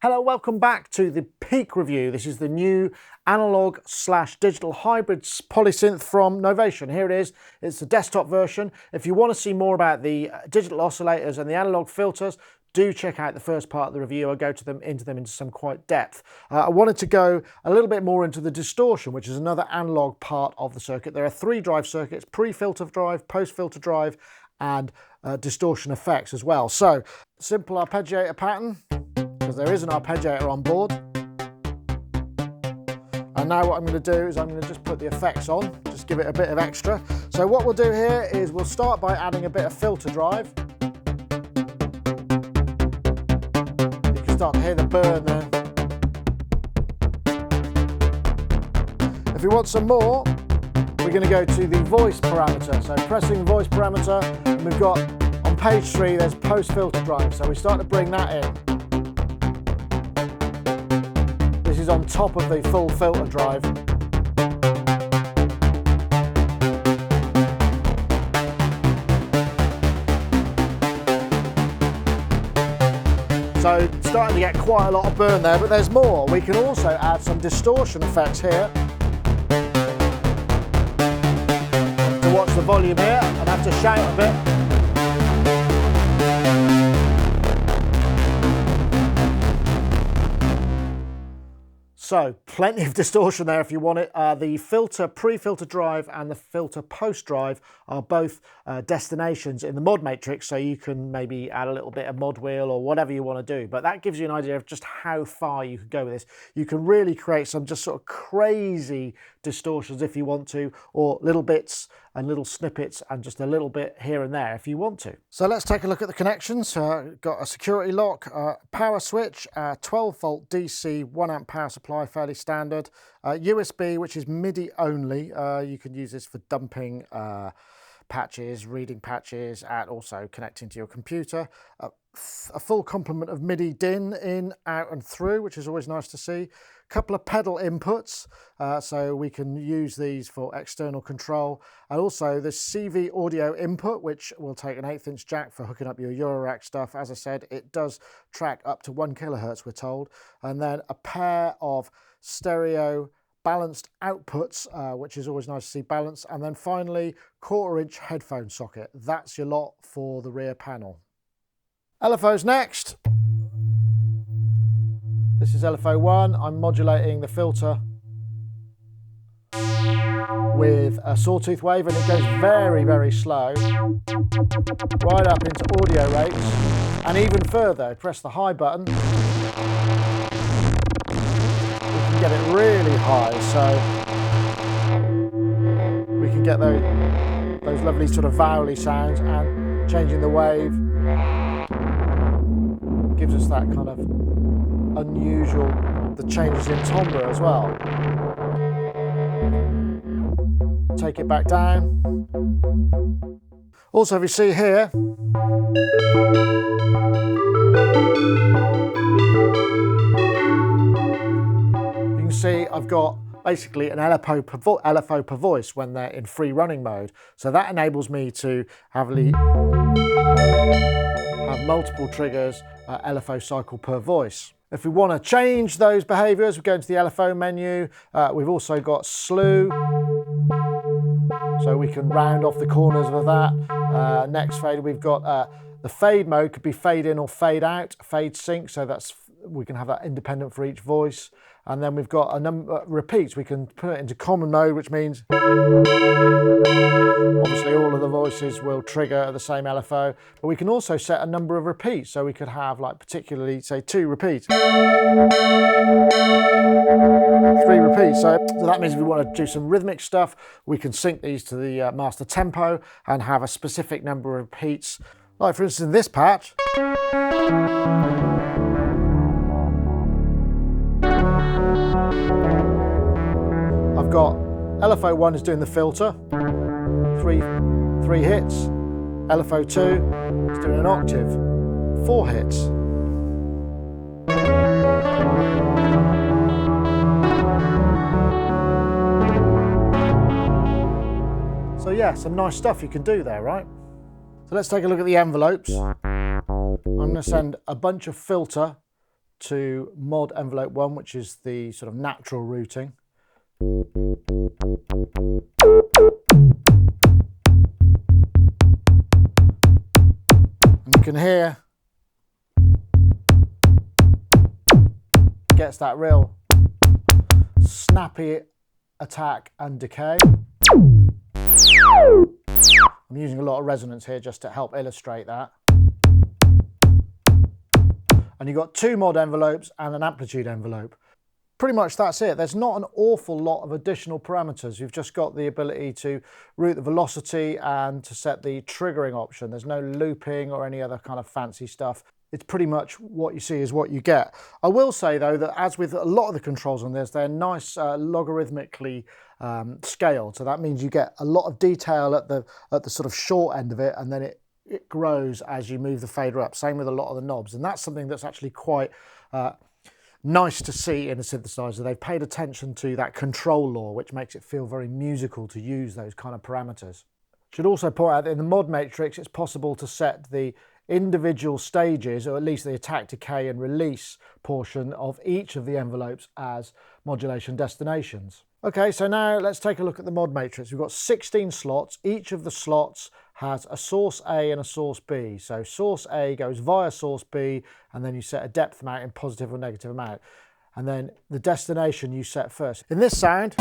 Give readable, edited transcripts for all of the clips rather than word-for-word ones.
Hello, welcome back to the Peak review. This is the new analog/digital hybrid polysynth from Novation. Here it is. It's the desktop version. If you want to see more about the digital oscillators and the analog filters, do check out the first part of the review. I go into them into some quite depth. I wanted to go a little bit more into the distortion, which is another analog part of the circuit. There are 3 drive circuits: pre-filter drive, post-filter drive, and distortion effects as well. So, simple arpeggiator pattern, because there is an arpeggiator on board. And now what I'm going to do is I'm going to just put the effects on, just give it a bit of extra. So what we'll do here is we'll start by adding a bit of filter drive. You can start to hear the burn there. If we want some more, we're going to go to the voice parameter. So pressing voice parameter, and we've got on page 3 there's post filter drive. So we start to bring that in. This is on top of the full filter drive. So starting to get quite a lot of burn there, but there's more. We can also add some distortion effects here. To watch the volume here, and have to shout a bit. So, plenty of distortion there if you want it. The filter pre-filter drive and the filter post drive are both destinations in the mod matrix, so you can maybe add a little bit of mod wheel or whatever you want to do. But that gives you an idea of just how far you can go with this. You can really create some just sort of crazy distortions if you want to, or little bits and little snippets and just a little bit here and there if you want to. So let's take a look at the connections. Got a security lock, power switch, 12 volt DC 1 amp power supply, fairly standard, USB, which is MIDI only. You can use this for dumping patches, reading patches, and also connecting to your computer. A full complement of MIDI DIN in, out and through, which is always nice to see. Couple of pedal inputs, so we can use these for external control. And also the CV audio input, which will take an 1/8 inch jack for hooking up your Eurorack stuff. As I said, it does track up to 1 kilohertz, we're told. And then a pair of stereo balanced outputs, which is always nice to see balanced. And then finally, 1/4 inch headphone socket. That's your lot for the rear panel. LFO's next. This is LFO 1. I'm modulating the filter with a sawtooth wave, and it goes very, very slow, right up into audio rates, and even further. Press the high button, we can get it really high, so we can get those lovely sort of vowely sounds, and changing the wave gives us that kind of unusual, the changes in timbre as well. Take it back down. Also, if you see here, you can see I've got basically an LFO per voice when they're in free running mode. So that enables me to have multiple triggers, LFO cycle per voice. If we want to change those behaviours, we go into the LFO menu. We've also got slew, so we can round off the corners of that. Next fade, we've got the fade mode, could be fade in or fade out, fade sync, so we can have that independent for each voice. And then we've got a number repeats. We can put it into common mode, which means obviously all of the voices will trigger the same LFO, but we can also set a number of repeats. So we could have, like, particularly say 2 repeats, 3 repeats. So that means if we want to do some rhythmic stuff, we can sync these to the master tempo and have a specific number of repeats. Like for instance in this patch, I've got LFO 1 is doing the filter, three hits. LFO 2 is doing an octave, 4 hits. So yeah, some nice stuff you can do there, right? So let's take a look at the envelopes. I'm going to send a bunch of filter to mod envelope 1, which is the sort of natural routing. And you can hear gets that real snappy attack and decay. I'm using a lot of resonance here just to help illustrate that. And you've got 2 mod envelopes and an amplitude envelope. Pretty much that's it. There's not an awful lot of additional parameters. You've just got the ability to route the velocity and to set the triggering option. There's no looping or any other kind of fancy stuff. It's pretty much what you see is what you get. I will say though that as with a lot of the controls on this, they're nice logarithmically scaled. So that means you get a lot of detail at the sort of short end of it, and then it grows as you move the fader up. Same with a lot of the knobs, and that's something that's actually quite nice to see in a synthesizer. They've paid attention to that control law, which makes it feel very musical to use those kind of parameters. Should also point out that in the mod matrix, it's possible to set the individual stages, or at least the attack, decay and release portion of each of the envelopes as modulation destinations. Okay, so now let's take a look at the mod matrix. We've got 16 slots. Each of the slots has a source A and a source B. So source A goes via source B, and then you set a depth amount in positive or negative amount. And then the destination you set first. In this sound,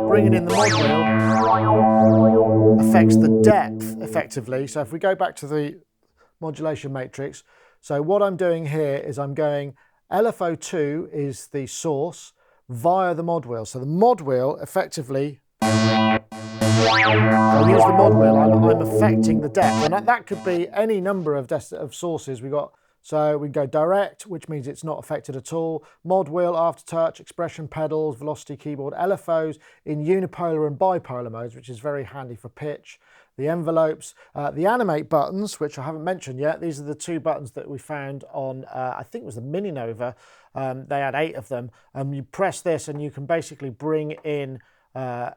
bringing in the mod wheel affects the depth effectively. So if we go back to the modulation matrix, so what I'm doing here is I'm going LFO2 is the source via the mod wheel. So the mod wheel effectively, I use the mod wheel, I'm affecting the depth, and that could be any number of sources we got. So we go direct, which means it's not affected at all. Mod wheel, aftertouch, expression pedals, velocity keyboard, LFOs in unipolar and bipolar modes, which is very handy for pitch. The envelopes, the animate buttons, which I haven't mentioned yet. These are the 2 buttons that we found on, I think it was the Mini Nova. They had 8 of them. You press this and you can basically bring in a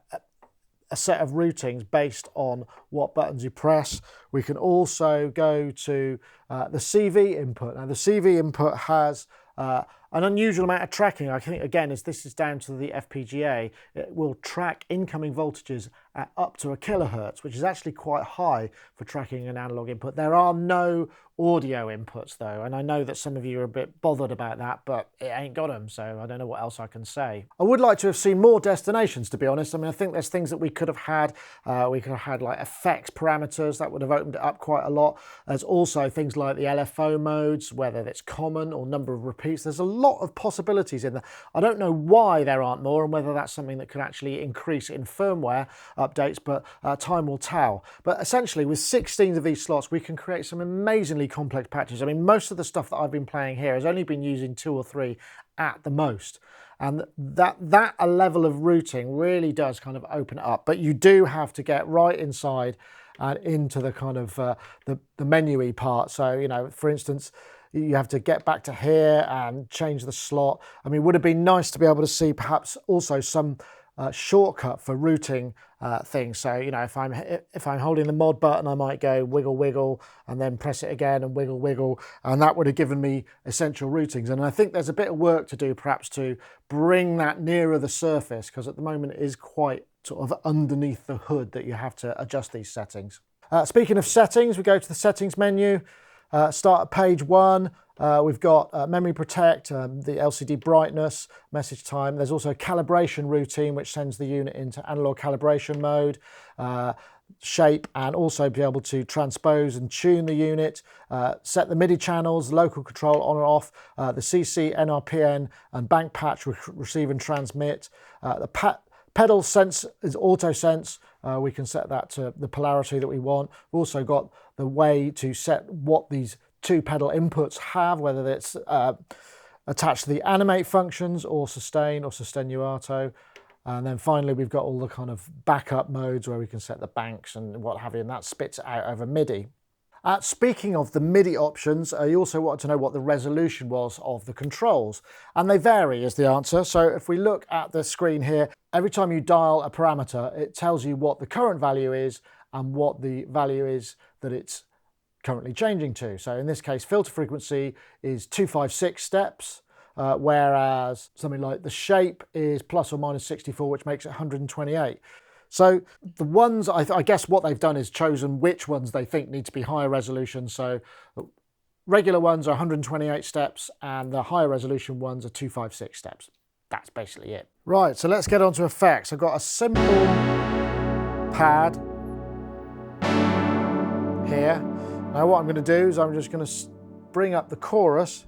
set of routings based on what buttons you press. We can also go to the CV input. Now the CV input has an unusual amount of tracking. I think again, as this is down to the FPGA, it will track incoming voltages at up to 1 kilohertz, which is actually quite high for tracking an analog input. There are no audio inputs though, and I know that some of you are a bit bothered about that, but it ain't got them, so I don't know what else I can say. I would like to have seen more destinations, to be honest. I mean, I think there's things that we could have had. We could have had like effects parameters that would have opened it up quite a lot. There's also things like the LFO modes, whether it's common or number of repeats. There's a lot of possibilities in there. I don't know why there aren't more and whether that's something that could actually increase in firmware updates, but time will tell. But essentially with 16 of these slots, we can create some amazingly complex patches. I mean, most of the stuff that I've been playing here has only been using 2 or 3 at the most. And that a level of routing really does kind of open it up. But you do have to get right inside and into the kind of the menu-y part. So, you know, for instance, you have to get back to here and change the slot. I mean, would have been nice to be able to see perhaps also some shortcut for routing things. So, you know, if I'm holding the mod button, I might go wiggle, wiggle, and then press it again and wiggle, wiggle, and that would have given me essential routings. And I think there's a bit of work to do perhaps to bring that nearer the surface, because at the moment it is quite sort of underneath the hood that you have to adjust these settings. Speaking of settings, we go to the settings menu, start at page 1. We've got memory protect, the LCD brightness, message time. There's also a calibration routine which sends the unit into analog calibration mode, shape, and also be able to transpose and tune the unit, set the MIDI channels, local control on or off, the CC, NRPN, and bank patch receive and transmit. The pedal sense is auto sense. We can set that to the polarity that we want. We've also got the way to set what these 2 pedal inputs have, whether it's attached to the animate functions or sustain or sostenuto. And then finally, we've got all the kind of backup modes where we can set the banks and what have you, and that spits it out over MIDI. Speaking of the MIDI options, you also wanted to know what the resolution was of the controls, and they vary is the answer. So if we look at the screen here, every time you dial a parameter, it tells you what the current value is and what the value is that it's currently changing to. So in this case, filter frequency is 256 steps, whereas something like the shape is plus or minus 64, which makes it 128. So the ones, I guess what they've done is chosen which ones they think need to be higher resolution. So regular ones are 128 steps and the higher resolution ones are 256 steps. That's basically it. Right, so let's get on to effects. I've got a simple pad here. Now what I'm going to do is I'm just going to bring up the chorus.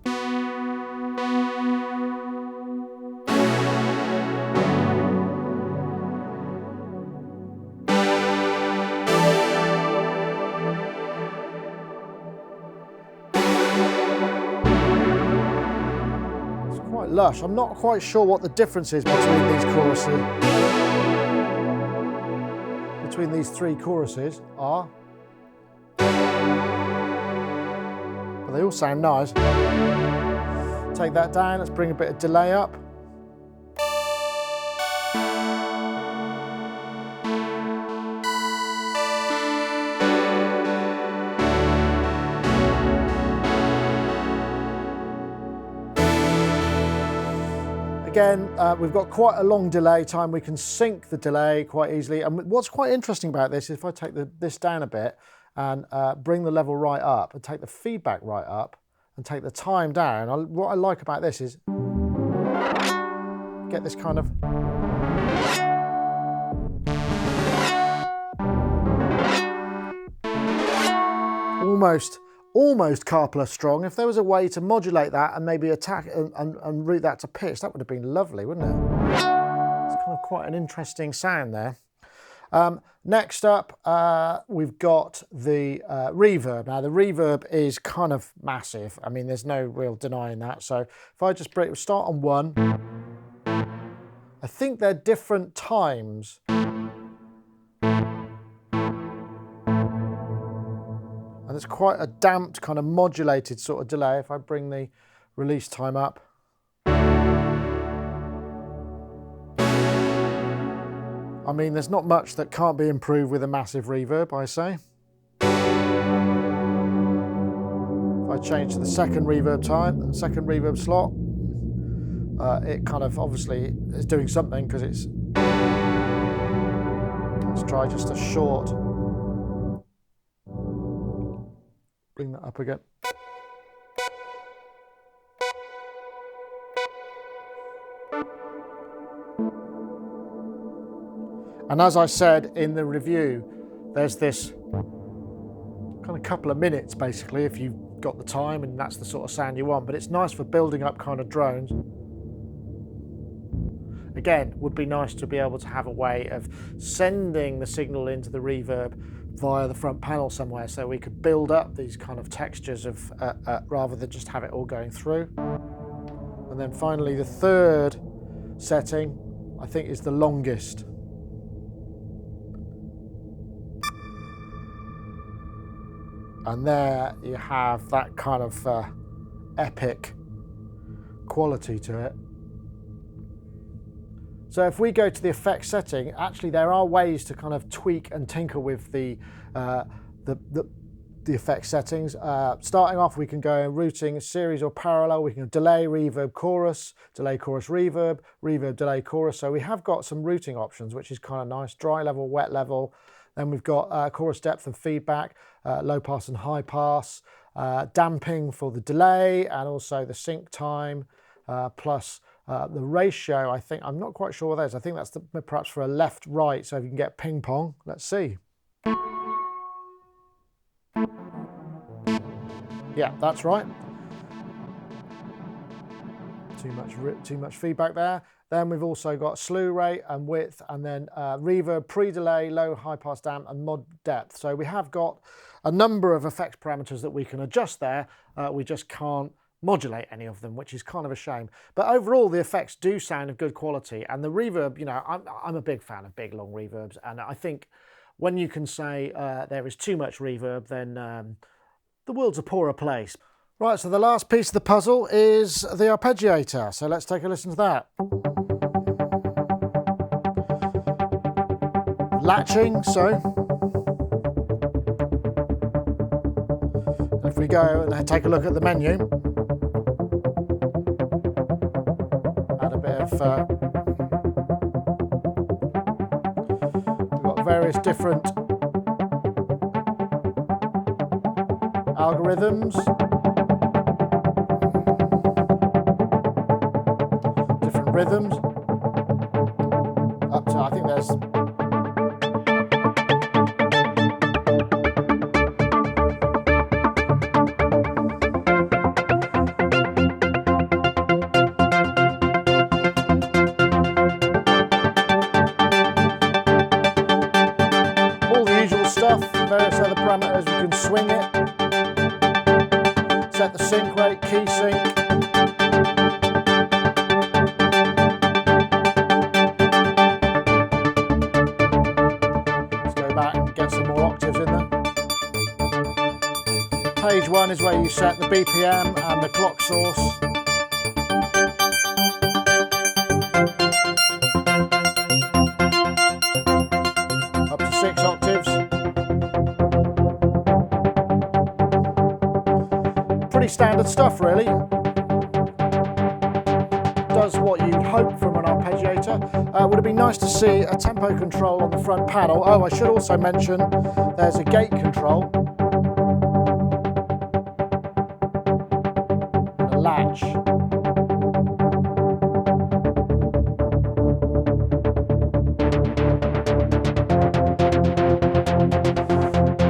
Lush. I'm not quite sure what the difference is between these choruses. Between these three choruses are. But they all sound nice. Take that down, let's bring a bit of delay up. Again, we've got quite a long delay time. We can sync the delay quite easily. And what's quite interesting about this is if I take this down a bit and bring the level right up and take the feedback right up and take the time down, what I like about this is get this kind of almost Carpler strong. If there was a way to modulate that and maybe attack and route that to pitch, that would have been lovely, wouldn't it? It's kind of quite an interesting sound there. Next up, we've got the reverb. Now the reverb is kind of massive. I mean, there's no real denying that. So if I just start on 1, I think they're different times. And it's quite a damped, kind of modulated sort of delay. If I bring the release time up. I mean, there's not much that can't be improved with a massive reverb, I say. If I change to the second reverb time, second reverb slot, it kind of obviously is doing something because it's... Let's try just a short... Bring that up again. And as I said in the review, there's this kind of couple of minutes basically if you've got the time and that's the sort of sound you want, but it's nice for building up kind of drones. Again, would be nice to be able to have a way of sending the signal into the reverb via the front panel somewhere, so we could build up these kind of textures of rather than just have it all going through. And then finally the third setting I think is the longest. And there you have that kind of epic quality to it. So if we go to the effects setting, actually there are ways to kind of tweak and tinker with the effects settings. Starting off, we can go routing series or parallel. We can delay, reverb, chorus, delay, chorus, reverb, reverb, delay, chorus. So we have got some routing options, which is kind of nice. Dry level, wet level. Then we've got chorus depth and feedback, low pass and high pass, damping for the delay, and also the sync time, plus the ratio. I think, I'm not quite sure what that is. I think that's perhaps for a left-right, so if you can get ping pong. Let's see. Yeah, that's right. Too much feedback there. Then we've also got slew rate and width, and then reverb, pre-delay, low, high pass damp, and mod depth. So we have got a number of effects parameters that we can adjust there. We just can't modulate any of them, which is kind of a shame. But overall, the effects do sound of good quality, and the reverb, you know, I'm a big fan of big long reverbs, and I think when you can say there is too much reverb, then the world's a poorer place. Right, so the last piece of the puzzle is the arpeggiator. So let's take a listen to that. Latching, so. definitely go and take a look at the menu. Add a bit of we've got various different algorithms, different rhythms, up to, I think there's all the usual stuff, various other parameters. We can swing it, set the sync rate, key sync. Let's go back and get some more octaves in there. Page 1 is where you set the BPM and the clock source. Up to 6 octaves. Pretty standard stuff, really. Does what you'd hope from an arpeggiator. Would have been nice to see a tempo control on the front panel. Oh, I should also mention there's a gate control. And a latch.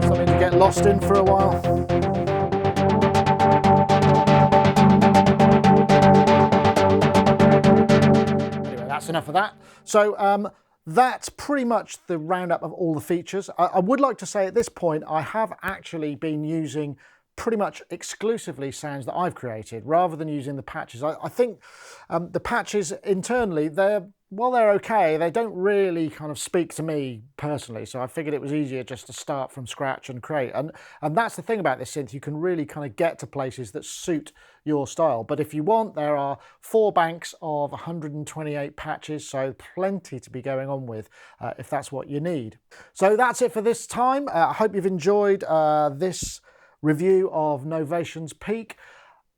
Something to get lost in for a while. That's enough of that. So that's pretty much the roundup of all the features. I would like to say at this point, I have actually been using pretty much exclusively sounds that I've created rather than using the patches. I think the patches internally, while they're okay, they don't really kind of speak to me personally. So I figured it was easier just to start from scratch and create. And that's the thing about this synth, you can really kind of get to places that suit your style. But if you want, there are 4 banks of 128 patches, so plenty to be going on with if that's what you need. So that's it for this time. I hope you've enjoyed this review of Novation's Peak.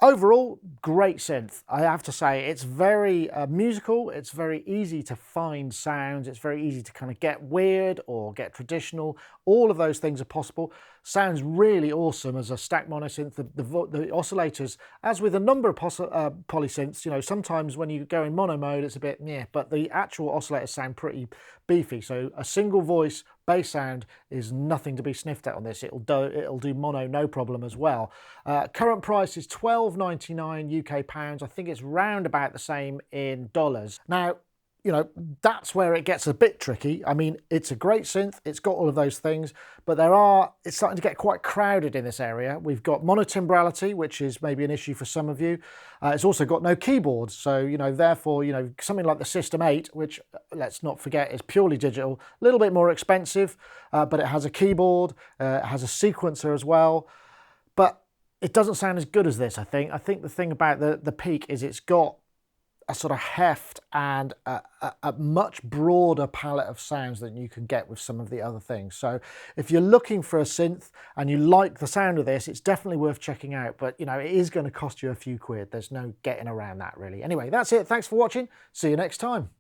Overall, great synth. I have to say, it's very musical, it's very easy to find sounds, it's very easy to kind of get weird or get traditional. All of those things are possible. Sounds really awesome as a stack monosynth. The oscillators, as with a number of polysynths, you know, sometimes when you go in mono mode, it's a bit meh, but the actual oscillators sound pretty beefy. So a single voice bass sound is nothing to be sniffed at on this. It'll do mono no problem as well. Current price is £12.99 UK pounds. I think it's round about the same in dollars. Now, you know, that's where it gets a bit tricky. I mean, it's a great synth, it's got all of those things, but it's starting to get quite crowded in this area. We've got monotimbrality, which is maybe an issue for some of you. It's also got no keyboards, so, you know, therefore, you know, something like the System 8, which, let's not forget, is purely digital, a little bit more expensive, but it has a keyboard, it has a sequencer as well, but it doesn't sound as good as this, I think. I think the thing about the Peak is it's got a sort of heft and a much broader palette of sounds than you can get with some of the other things. So if you're looking for a synth and you like the sound of this, it's definitely worth checking out. But, you know, it is going to cost you a few quid. There's no getting around that, really. Anyway, that's it. Thanks for watching. See you next time.